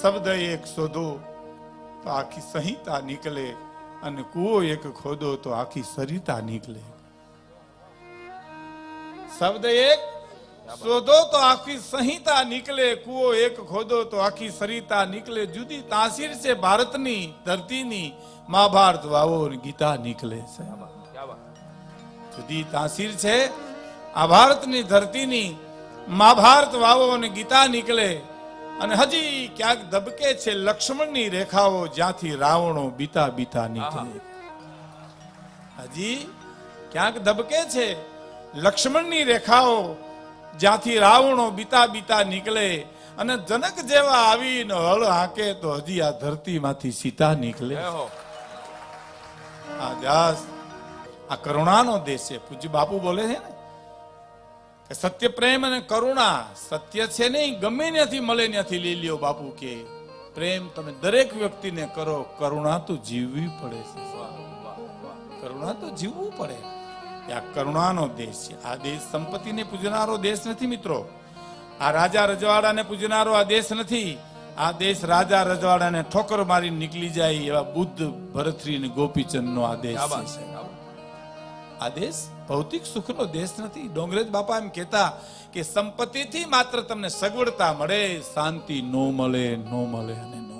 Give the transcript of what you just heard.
શબ્દ એક શોધો તો આખી સંહિતા નીકળે, અને કૂવો એક ખોદો તો આખી સરિતા નીકળે. શબ્દ એક શોધો તો આખી સંહિતા નીકળે, કૂવો એક ખોદો તો આખી સરિતા નીકળે. જુદી તાસીર છે ભારતની ધરતીની, મહાભારત વાવો ગીતા નીકળે છે. જુદી તાસીર છે આ ભારતની ધરતીની, મહાભારત વાવો અને ગીતા નીકળે. અને હજી ક્યાંક ધબકે છે લક્ષ્મણની રેખાઓ, જ્યાંથી રાવણો બીતા બીતા નીકળે. હજી ક્યાંક ધબકે છે લક્ષ્મણની રેખાઓ, જ્યાંથી રાવણો બીતા બીતા નીકળે. અને જનક જેવા આવીને હળ હાંકે તો હજી આ ધરતીમાંથી સીતા નીકળે. આ દાસ આ કરુણાનો દેશ છે. પૂજ્ય બાપુ બોલે છે ને કે સત્ય, પ્રેમ અને કરુણા. સત્ય છે નહીં, ગમે ત્યાંથી મળે ત્યાંથી લઈ લ્યો. બાપુ કે પ્રેમ તમે દરેક વ્યક્તિને કરો, કરુણા તો જીવવી પડે છે. કરુણા તો જીવવું પડે. આ કરુણાનો દેશ છે. આ દેશ સંપત્તિને પૂજનારો દેશ નથી મિત્રો. આ રાજા રજવાડાને પૂજનારો આ દેશ નથી. આ દેશ રાજા રજવાડાને ઠોકર મારી નીકળી જાય એવા બુદ્ધ, ભરતરી અને ગોપીચંદનો આ દેશ છે. આ દેશ ભૌતિક સુખનો દેશ નથી. ડોંગરેજ બાપા એમ કહેતા કે સંપત્તિથી માત્ર તમને સગવડતા મળે, શાંતિ નો મળે, નો મળે અને નો